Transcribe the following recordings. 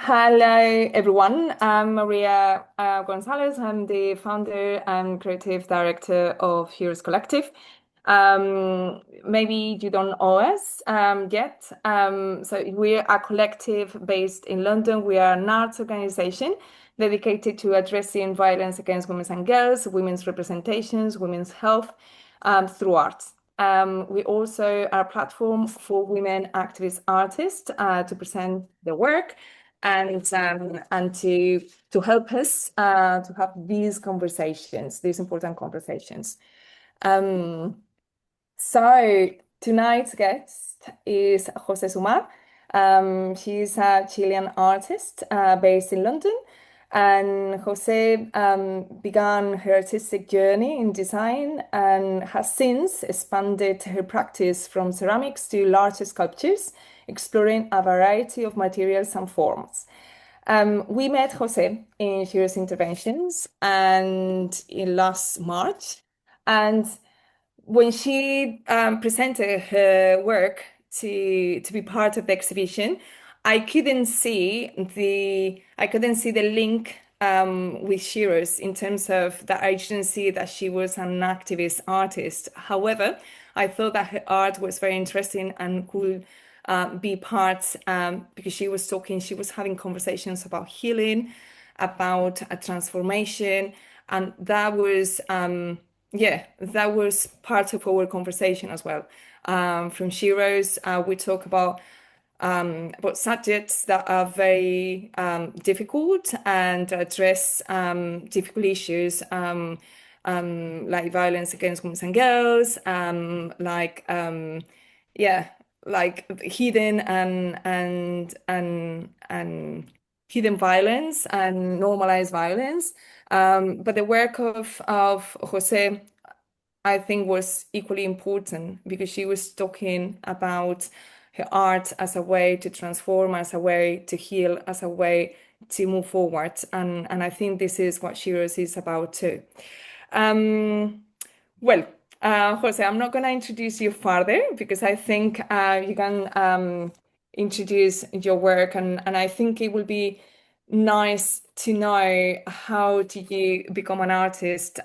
Hello, everyone. I'm Maria Gonzalez. I'm the founder and creative director of Heroes Collective. Maybe you don't know us yet. So we're a collective based in London. We are an arts organization dedicated to addressing violence against women and girls, women's representations, women's health through arts. We also are a platform for women activist artists to present their work and to help us to have these conversations, these important conversations. Um, so tonight's guest is Jose Sumar. She's a Chilean artist based in London. And Jose began her artistic journey in design and has since expanded her practice from ceramics to large sculptures, exploring a variety of materials and forms. We met Jose in Heroes Interventions and in last March. And when she presented her work to be part of the exhibition, I couldn't see the link with Shiro's in terms of that I didn't see that she was an activist artist. However, I thought that her art was very interesting and could be part because she was having conversations about healing, about a transformation, and that was part of our conversation as well. From Shiro's, we talk about subjects that are very difficult and address difficult issues like violence against women and girls, yeah, like hidden and hidden violence and normalized violence. But the work of Jose, I think, was equally important because she was talking about her art as a way to transform, as a way to heal, as a way to move forward. And I think this is what Shiro's is about too. Um, well, Jose, I'm not going to introduce you further because I think you can introduce your work, and I think it will be nice to know how did you become an artist.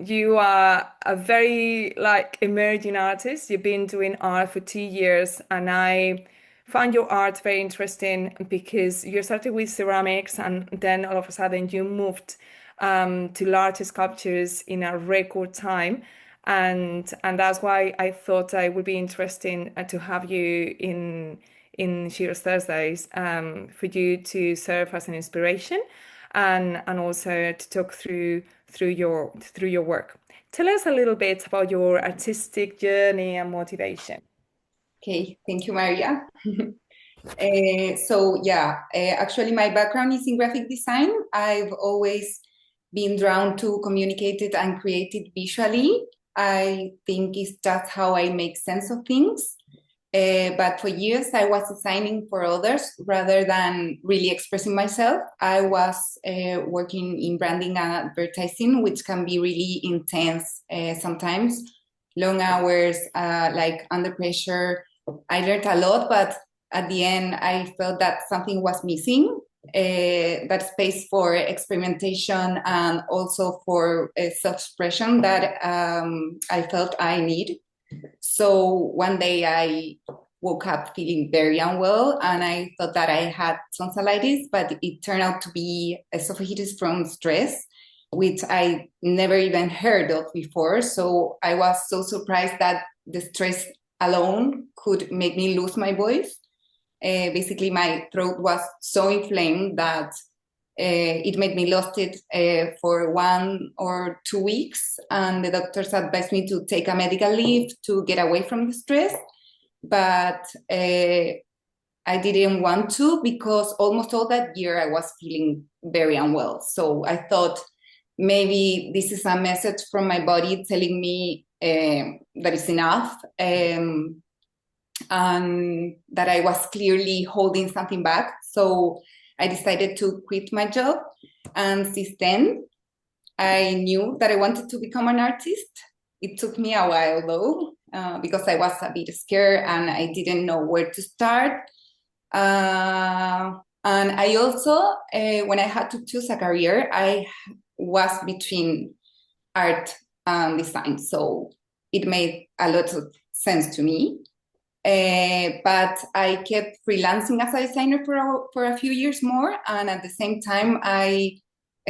You are a very like emerging artist. You've been doing art for 2 years, and I found your art very interesting because you started with ceramics, and then all of a sudden you moved to large sculptures in a record time. And that's why I thought I would be interesting to have you in Sheroes Thursdays for you to serve as an inspiration and also to talk through your work. Tell us a little bit about your artistic journey and motivation. Okay, thank you, Maria. Actually, my background is in graphic design. I've always been drawn to communicate it and create it visually. I think it's just how I make sense of things. But for years, I was designing for others rather than really expressing myself. I was working in branding and advertising, which can be really intense sometimes, long hours, like under pressure. I learned a lot, but at the end, I felt that something was missing. That space for experimentation and also for self-expression that I felt I need. So one day I woke up feeling very unwell and I thought that I had tonsillitis, but it turned out to be esophagitis from stress, which I never even heard of before. So I was so surprised that the stress alone could make me lose my voice. Basically, my throat was so inflamed that it made me lost it for 1 or 2 weeks, and the doctors advised me to take a medical leave to get away from the stress. But I didn't want to because almost all that year I was feeling very unwell. So I thought maybe this is a message from my body telling me that it's enough. And that I was clearly holding something back. So I decided to quit my job. And since then, I knew that I wanted to become an artist. It took me a while though, because I was a bit scared and I didn't know where to start. And I also, when I had to choose a career, I was between art and design. So it made a lot of sense to me. But I kept freelancing as a designer for a few years more. And at the same time, I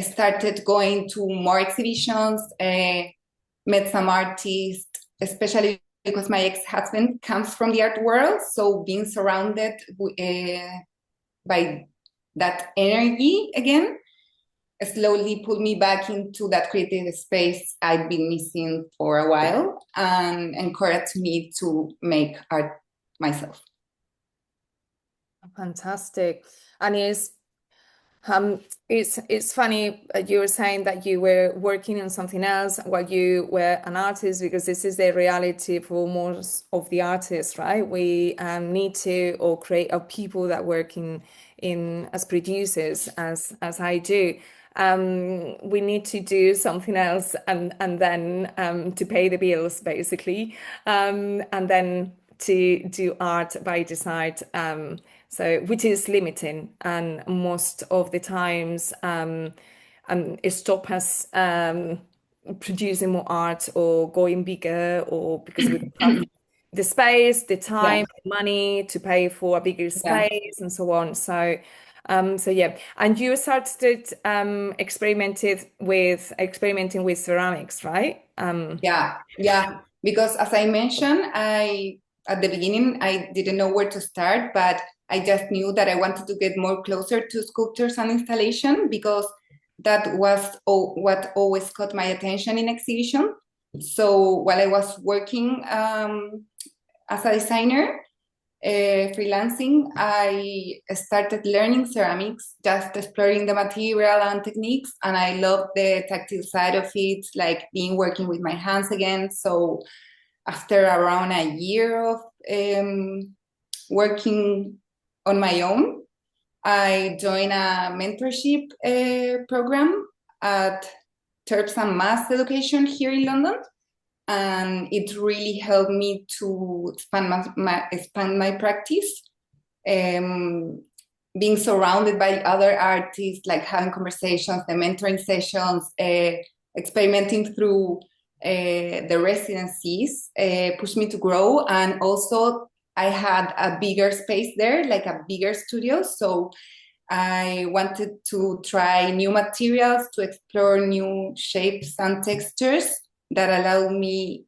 started going to more exhibitions, met some artists, especially because my ex-husband comes from the art world. So being surrounded by that energy again slowly pulled me back into that creative space I'd been missing for a while and encouraged me to make art myself. Fantastic. And um, it's funny you were saying that you were working on something else while you were an artist, because this is the reality for most of the artists, right? We need to or create people that work in as producers, as I do. We need to do something else and then to pay the bills, basically, and then to do art by design. So which is limiting, and most of the times it stop us producing more art or going bigger, or because we don't have the space, the Yeah, time, the money to pay for a bigger yeah. space and so on. So yeah, and you started experimenting with ceramics, right? Yeah, yeah. Because as I mentioned, I at the beginning I didn't know where to start, but I just knew that I wanted to get more closer to sculptures and installation because that was what always caught my attention in exhibition. So while I was working as a designer, freelancing, I started learning ceramics, just exploring the material and techniques, and I love the tactile side of it, like being working with my hands again. So after around a year of working on my own, I joined a mentorship program at Terps and Mass Education here in London, and it really helped me to expand my practice. Um, Being surrounded by other artists, like having conversations, the mentoring sessions, experimenting through the residencies, pushed me to grow. And also, I had a bigger space there, like a bigger studio. So I wanted to try new materials, to explore new shapes and textures that allow me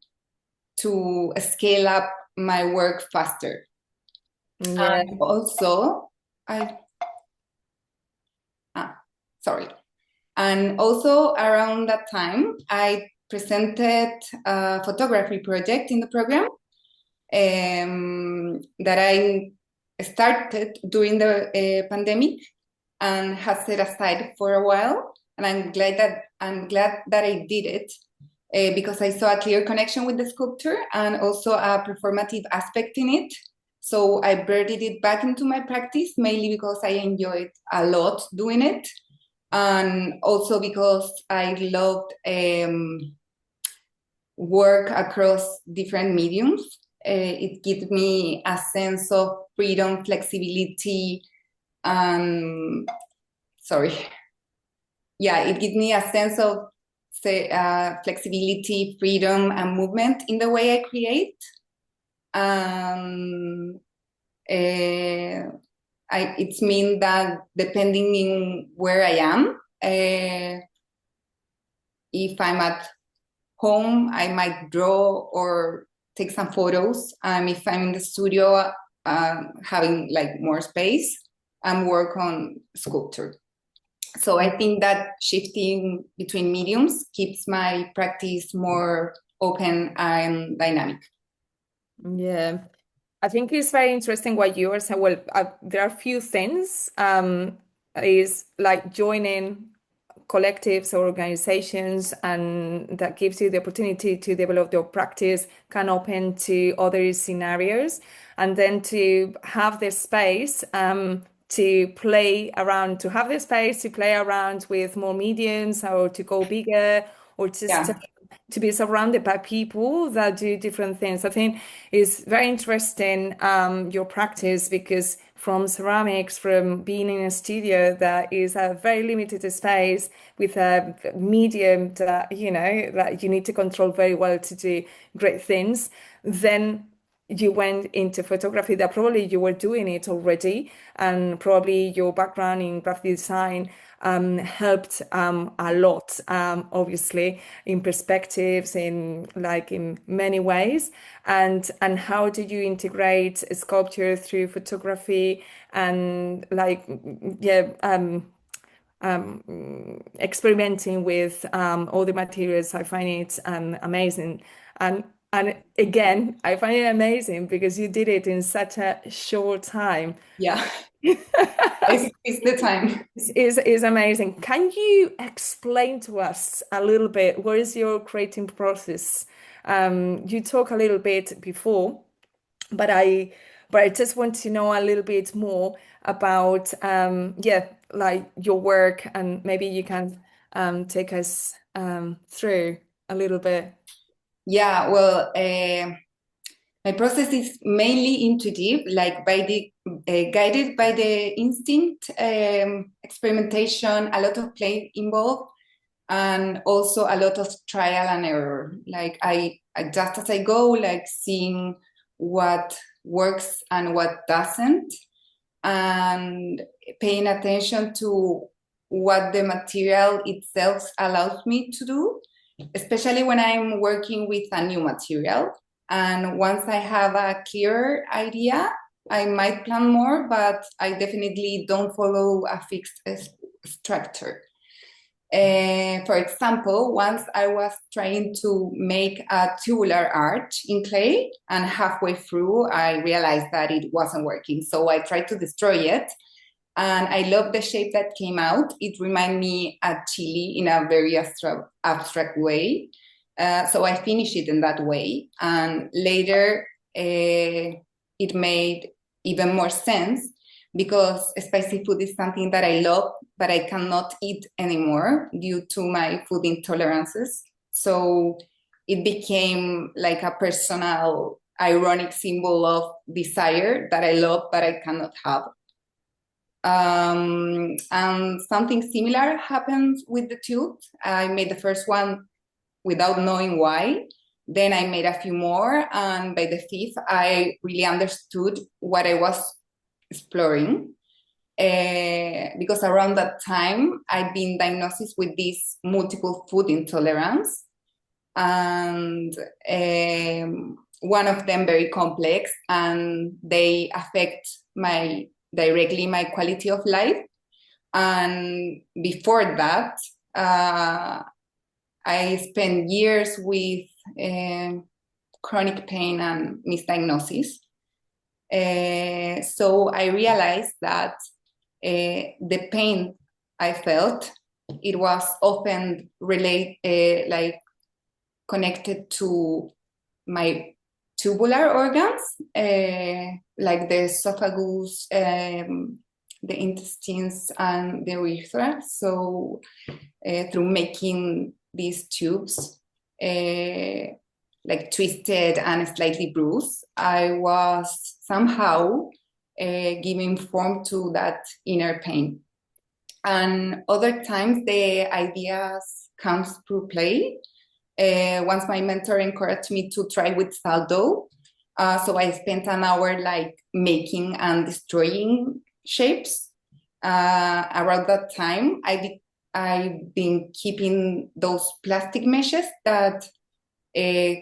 to scale up my work faster. Yeah. And also, I ah, sorry. And also around that time, I presented a photography project in the program that I started during the pandemic and has set aside for a while. And I'm glad that I did it because I saw a clear connection with the sculpture and also a performative aspect in it. So I brought it back into my practice, mainly because I enjoyed a lot doing it, and also because I loved work across different mediums. It gives me a sense of freedom, flexibility, and sorry, yeah, it gives me a sense of flexibility, freedom, and movement in the way I create. Um, it's mean that depending in where I am, if I'm at home, I might draw or take some photos. If I'm in the studio, having like more space, and work on sculpture. So I think that shifting between mediums keeps my practice more open and dynamic. Yeah. I think it's very interesting what you are saying. Well, there are a few things. Is like joining collectives or organizations, and that gives you the opportunity to develop your practice, can open to other scenarios, and then to have the space to play around, with more mediums, or to go bigger, or just Yeah. to be surrounded by people that do different things. I think it's very interesting your practice, because from ceramics, from being in a studio that is a very limited space with a medium that that you need to control very well to do great things, then you went into photography that probably you were doing it already, and probably your background in graphic design helped a lot, obviously, in perspectives, in many ways. And how do you integrate sculpture through photography, and yeah, experimenting with all the materials? I find it amazing. And again, I find it amazing because you did it in such a short time. Yeah, it's the time. Is amazing. Can you explain to us a little bit what is your creating process? You talk a little bit before, but I just want to know a little bit more about yeah, like your work, and maybe you can take us through a little bit. Yeah, well, my process is mainly intuitive, like by the guided by the instinct, experimentation, a lot of play involved, and also a lot of trial and error. Like I just as I go, like seeing what works and what doesn't, and paying attention to what the material itself allows me to do, especially when I'm working with a new material. And once I have a clear idea, I might plan more, but I definitely don't follow a fixed structure. For example, once I was trying to make a tubular arch in clay, and halfway through, I realized that it wasn't working. So I tried to destroy it. And I love the shape that came out. It reminded me of Chile in a very abstract way. So I finished it in that way. And later, it made even more sense, because spicy food is something that I love, but I cannot eat anymore due to my food intolerances. So it became like a personal, ironic symbol of desire that I love, but I cannot have. And something similar happened with the tube. I made the first one without knowing why. Then I made a few more, and by the fifth, I really understood what I was exploring. Because around that time, I'd been diagnosed with this multiple food intolerance, and one of them very complex, and they affect directly my quality of life. And before that, I spent years with chronic pain and misdiagnosis. So I realized that the pain I felt, it was often like connected to my tubular organs, like the esophagus, the intestines, and the urethra. So through making these tubes like twisted and slightly bruised, I was somehow giving form to that inner pain. And other times the ideas comes through play. Once my mentor encouraged me to try with saldo. So I spent an hour like making and destroying shapes. Around that time, I've been keeping those plastic meshes that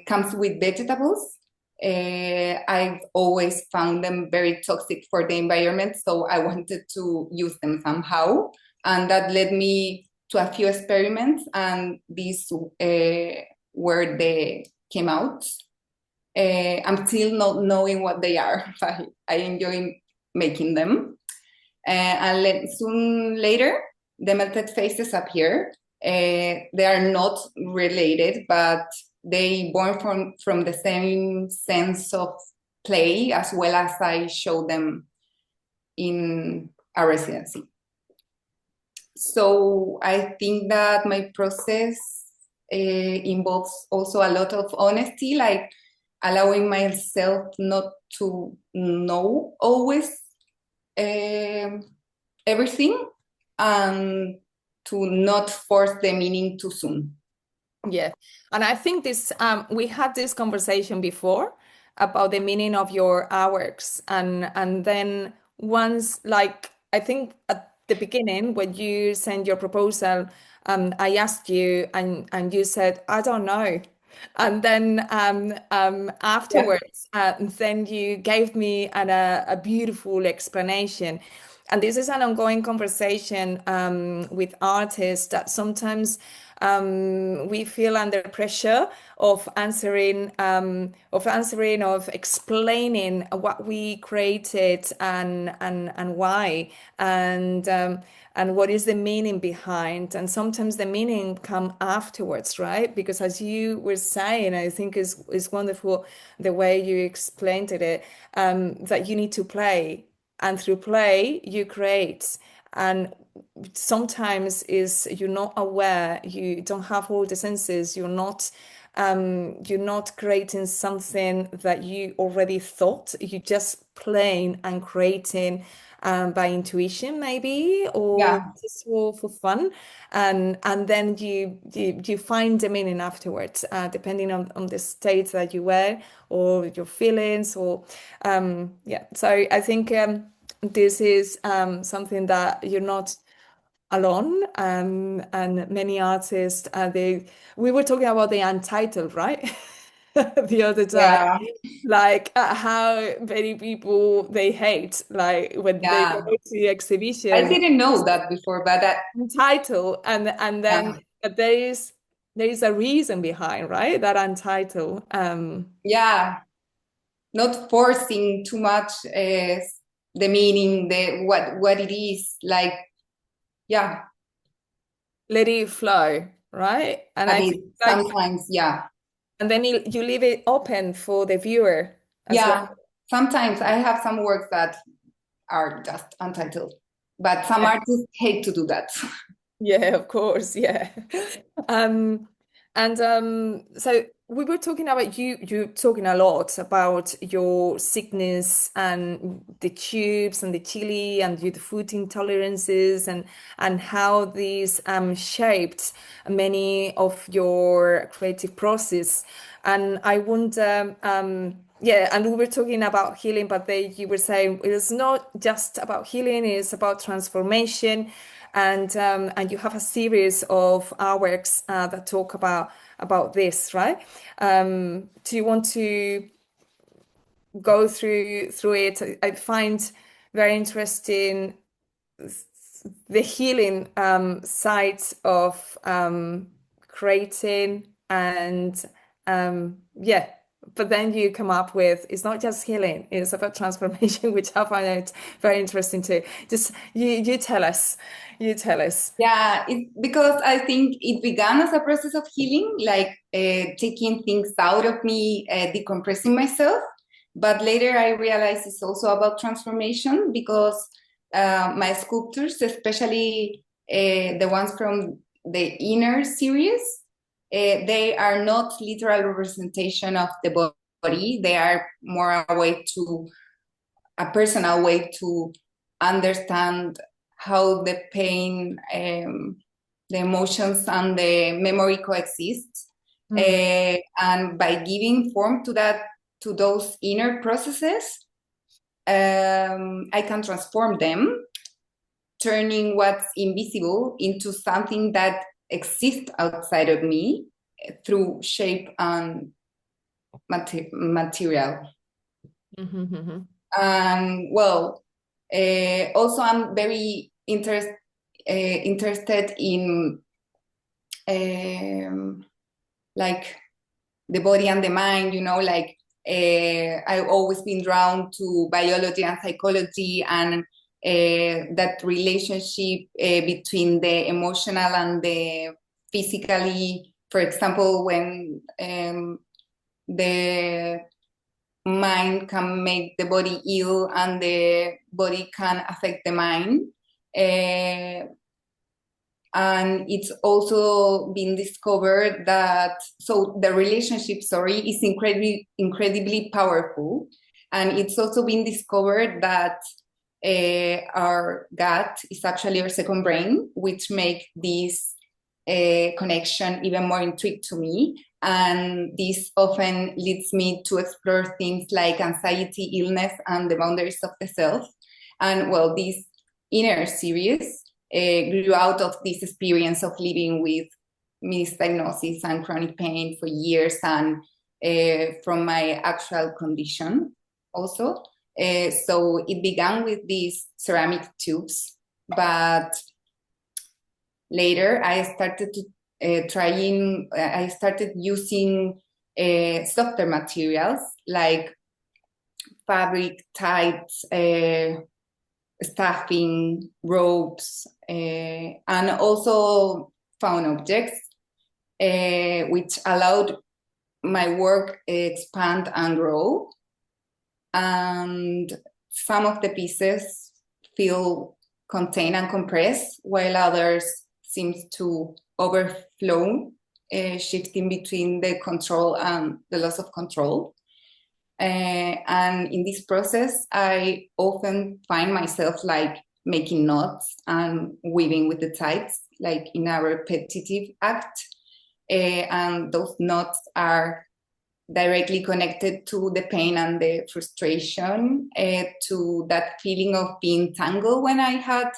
comes with vegetables. I've always found them very toxic for the environment, so I wanted to use them somehow. And that led me to a few experiments, and these where they came out. I'm still not knowing what they are, but I enjoy making them. And soon later, the melted faces appear. They are not related, but they born from the same sense of play, as well as I show them in a residency. So I think that my process involves also a lot of honesty, like allowing myself not to know always everything, and to not force the meaning too soon. Yeah. And I think this we had this conversation before about the meaning of your hours, and then once, like, I think at the beginning when you sent your proposal, I asked you, and you said, I don't know. And then Yeah. afterwards, then you gave me a beautiful explanation. And this is an ongoing conversation with artists that sometimes we feel under pressure of explaining what we created, and why, and what is the meaning behind. And sometimes the meaning come afterwards, right? Because as you were saying, I think is wonderful the way you explained it, that you need to play, and through play you create. And sometimes is you're not aware, you don't have all the senses, you're not creating something that you already thought, you just playing and creating by intuition maybe, or Yeah. just for fun. And then you find the meaning afterwards, depending on the state that you were, or your feelings, or yeah. So I think this is something that you're not alone, and many artists, we were talking about the untitled, right? The other time, Yeah. like how many people they hate, like when they go Yeah. to the I exhibition, didn't know that before, but that, untitled, and then yeah, but there is a reason behind, right? That untitled, yeah, not forcing too much the meaning, the what it is like. Yeah, let it flow, right? And a I bit think like, sometimes. Yeah, and then you leave it open for the viewer as well. yeah. Sometimes I have some works that are just untitled, but some artists hate to do that. Yeah, of course. Yeah. Um, and so we were talking about you talking a lot about your sickness and the tubes and the chili and the food intolerances, and how these shaped many of your creative process. And I wonder, yeah, and we were talking about healing, but you were saying it's not just about healing, it's about transformation. And you have a series of artworks that talk about this, right? Do you want to go through it? I find very interesting the healing side of creating, and yeah. But then you come up with, it's not just healing, it's about transformation, which I find it very interesting too. Just you tell us, you tell us. Yeah, because I think it began as a process of healing, like taking things out of me, decompressing myself. But later I realized it's also about transformation, because my sculptures, especially the ones from the inner series, they are not literal representation of the body. They are more a personal way to understand how the pain, the emotions, and the memory coexist. Mm, And by giving form to those inner processes, I can transform them, turning what's invisible into something that exists outside of me through shape and material. Well, also I'm very interested in like the body and the mind, like I've always been drawn to biology and psychology, and that relationship between the emotional and the physically. For example, when the mind can make the body ill and the body can affect the mind. And it's also been discovered that, so the relationship, sorry, is incredibly powerful. And it's also been discovered that our gut is actually our second brain, which make this connection even more intrigued to me. And this often leads me to explore things like anxiety, illness, and the boundaries of the self. And well, this inner series grew out of this experience of living with misdiagnosis and chronic pain for years, and from my actual condition also. So it began with these ceramic tubes, but later I started using softer materials like fabric, tights, stuffing, ropes, and also found objects, which allowed my work expand and grow. And some of the pieces feel contained and compressed, while others seems to overflow, shifting between the control and the loss of control. And in this process, I often find myself like making knots and weaving with the tights, like in a repetitive act. And those knots are directly connected to the pain and the frustration, to that feeling of being tangled when I had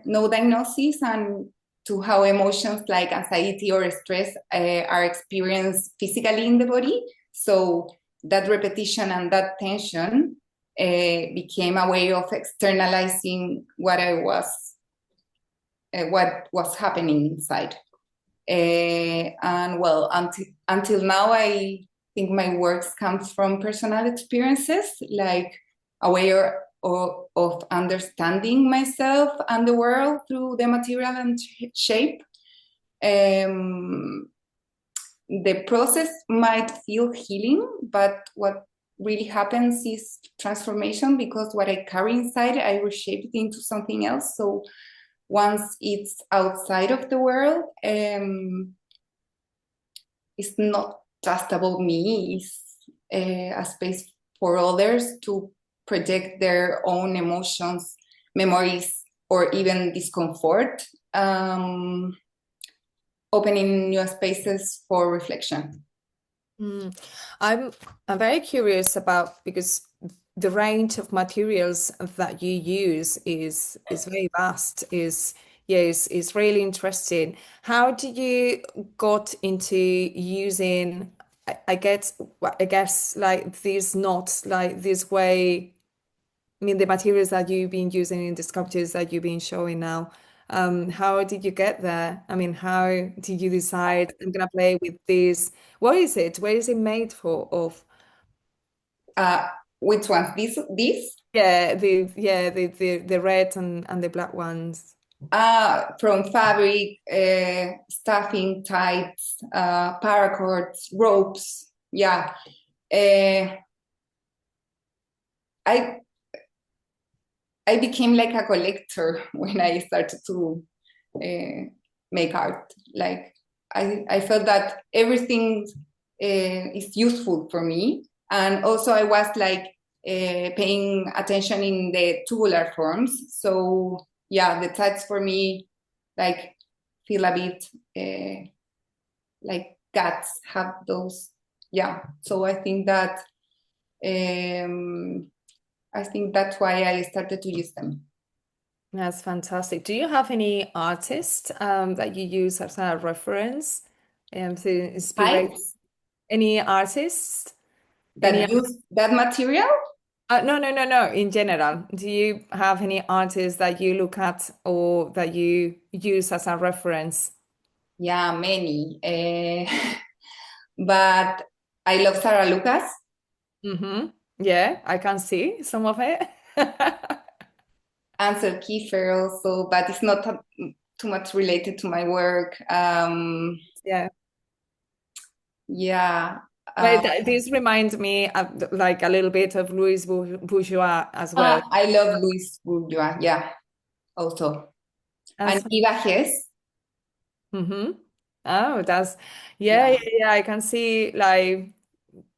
no diagnosis, and to how emotions like anxiety or stress are experienced physically in the body. So that repetition and that tension became a way of externalizing what was happening inside. And well, until now, I think my works comes from personal experiences, like a way of understanding myself and the world through the material and shape. The process might feel healing, but what really happens is transformation, because what I carry inside, I reshape it into something else. So once it's outside of the world, it's not just about me, it's a space for others to project their own emotions, memories, or even discomfort, opening new spaces for reflection. Mm. I'm I'm very curious about because the range of materials that you use is very vast, is yes, is really interesting. How do you got into using I guess like these knots, like this way, I mean the materials that you've been using in the sculptures that you've been showing now. How did you get there? I mean, how did you decide I'm gonna play with this? What is it? What is it made for of? Uh, which ones? This? The red and the black ones. From fabric, stuffing, tights, paracords, ropes. Yeah. Uh, I I became like a collector when I started to make art. Like I felt that everything is useful for me, and also I was like paying attention in the tubular forms. So yeah, the types for me like feel a bit like cats have those. Yeah, so um, I think that's why I started to use them. That's fantastic. Do you have any artist that you use as a reference to inspire Types any artists? Any that use that material. no, no, no, no. In general, do you have any artists that you look at or that you use as a reference? Yeah, many. But I love Sarah Lucas, Mm-hmm. Yeah, I can see some of it. Ansel Kiefer also, but it's not too much related to my work. Yeah. Yeah. But Uh, this reminds me of, like a little bit of Louis Bourgeois as well. I love Louis Bourgeois. Yeah, also. and Eva Hess. Mm-hmm. Oh, that's Yeah, yeah. I can see like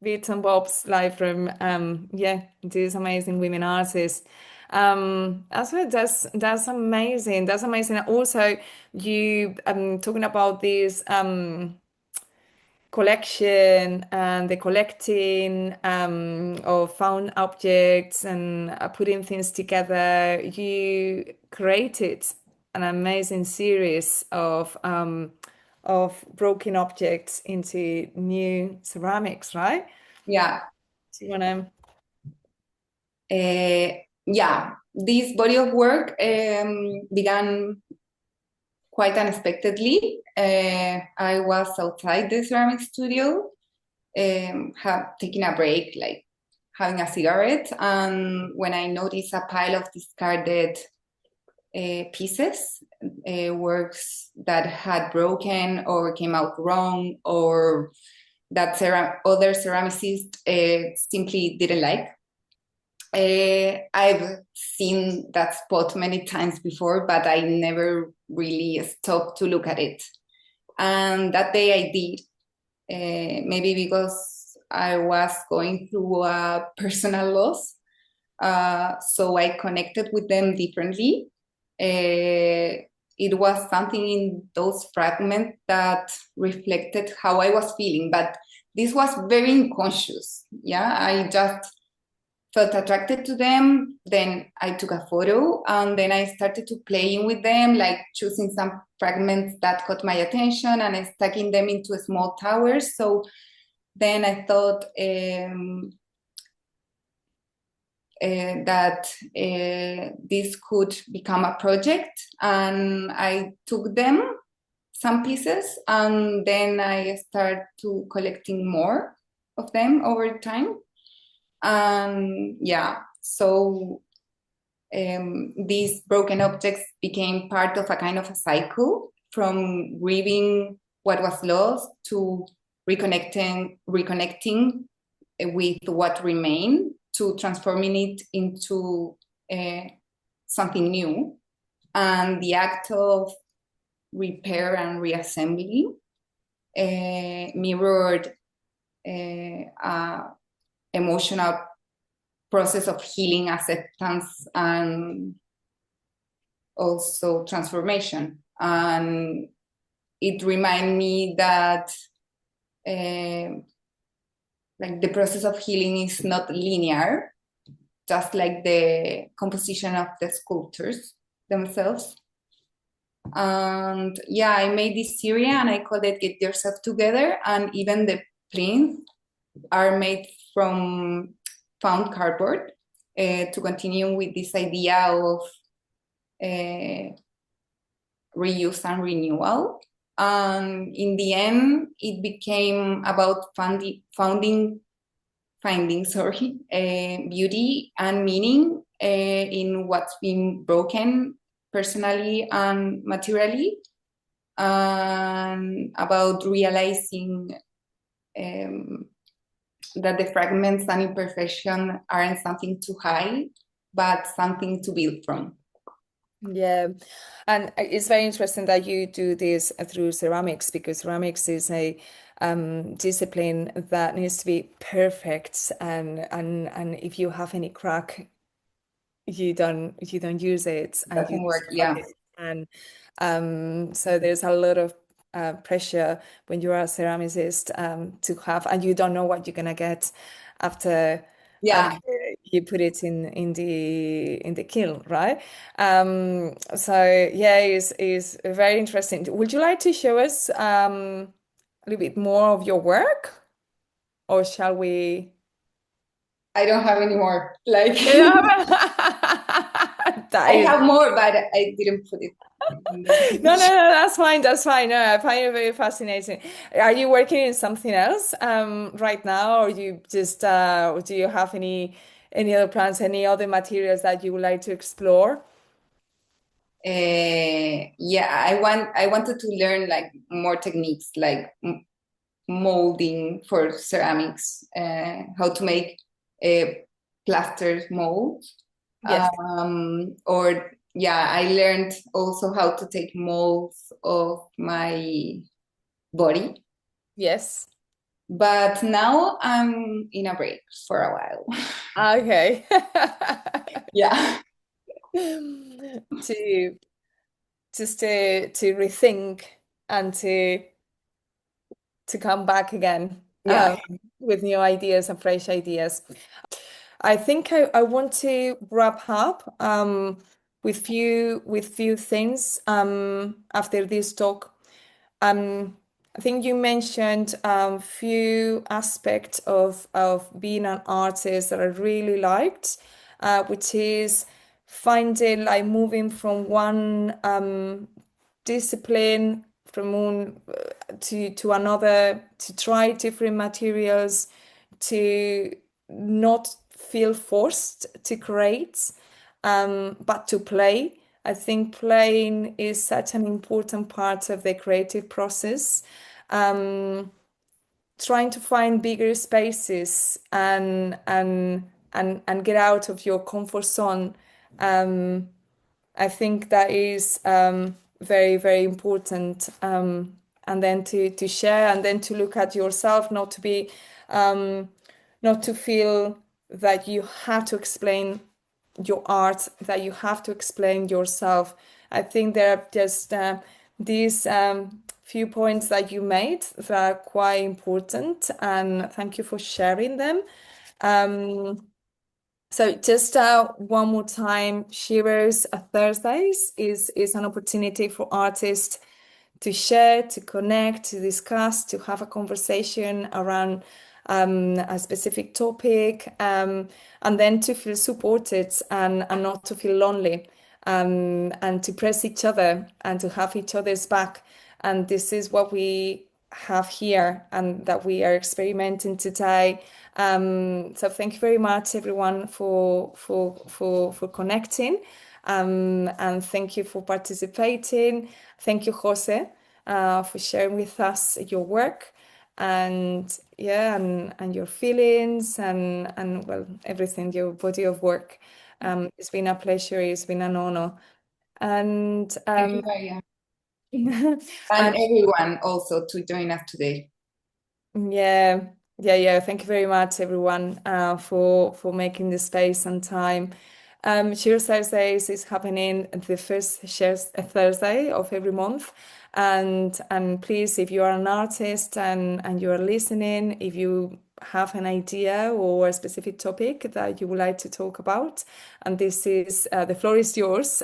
bits and bobs like from these amazing women artists. That's amazing. That's amazing. Also, you talking about this collection and the collecting of found objects and putting things together. You created an amazing series of broken objects into new ceramics, right? yeah, Do you want to? yeah. This body of work began quite unexpectedly. I was outside the ceramic studio, taking a break, like having a cigarette, and when I noticed a pile of discarded pieces, works that had broken or came out wrong, or that other ceramicists simply didn't like. I've seen that spot many times before, but I never really stopped to look at it. And that day I did, maybe because I was going through a personal loss. So I connected with them differently. It was something in those fragments that reflected how I was feeling, but this was very unconscious. Yeah, I just felt attracted to them. Then I took a photo and then I started to playing with them, like choosing some fragments that caught my attention and stacking them into small towers. So then I thought that this could become a project, and I took them, some pieces, and then I started to collecting more of them over time. And yeah, so these broken objects became part of a kind of a cycle, from grieving what was lost to reconnecting with what remained, to transforming it into something new. And the act of repair and reassembly mirrored emotional process of healing, acceptance, and also transformation. And it reminded me that like the process of healing is not linear, just like the composition of the sculptures themselves. And yeah, I made this series and I called it Get Yourself Together. And even the prints are made from found cardboard, to continue with this idea of reuse and renewal. And in the end, it became about finding beauty and meaning in what's been broken personally and materially, and about realizing that the fragments and imperfection aren't something to hide, but something to build from. Yeah, and it's very interesting that you do this through ceramics, because ceramics is a discipline that needs to be perfect, and if you have any crack, you don't use it and you Doesn't work, destroy yeah. it. And so there's a lot of pressure when you're a ceramicist to have, and you don't know what you're gonna get after Yeah, after you put it in the kiln, right? So yeah, is very interesting. Would you like to show us a little bit more of your work, or shall we? I don't have any more. Like That I is have more, but I didn't put it in the no, no, picture. no, that's fine. That's fine. No, I find it very fascinating. Are you working in something else right now, or you just do you have any other plans, any other materials that you would like to explore? Yeah, I wanted to learn like more techniques, like molding for ceramics, how to make uh, plaster molds, Yes. or yeah, I learned also how to take molds of my body. Yes. But now I'm in a break for a while. Okay. Yeah. To just to rethink and to come back again Yeah. with new ideas and fresh ideas. I think I want to wrap up with few things after this talk. I think you mentioned few aspects of being an artist that I really liked, which is finding like moving from one discipline from one to another, to try different materials, to not feel forced to create, but to play. I think playing is such an important part of the creative process. Um, Trying to find bigger spaces and get out of your comfort zone. Um, I think that is very, very important. And then to share and then to look at yourself, not to be, um, not to feel that you have to explain your art, that you have to explain yourself. I think there are just these few points that you made that are quite important, and thank you for sharing them. Um, so just one more time, Sheroes Thursdays is an opportunity for artists to share, to connect, to discuss, to have a conversation around a specific topic, and then to feel supported and not to feel lonely, and to press each other and to have each other's back. And this is what we have here and that we are experimenting today. So thank you very much, everyone, for connecting, and thank you for participating. Thank you, Jose, for sharing with us your work and yeah, and your feelings and well, everything, your body of work. It's been a pleasure. It's been an honor, and Thank you, Maria. And and everyone also to join us today. yeah, yeah. Thank you very much, everyone, for making the space and time. Shares Thursdays is happening the first Shares Thursday of every month, and please, if you are an artist and you are listening, if you have an idea or a specific topic that you would like to talk about, and this is the floor is yours.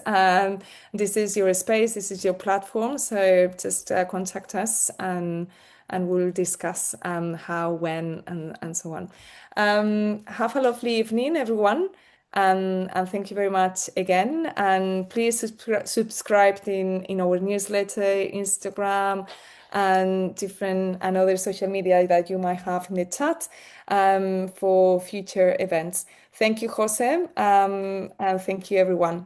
This is your space. This is your platform. So just contact us and we'll discuss how, when, and so on. Have a lovely evening, everyone. And thank you very much again. And please subscribe in our newsletter, Instagram, and different and other social media that you might have in the chat for future events. Thank you, Jose, and thank you, everyone.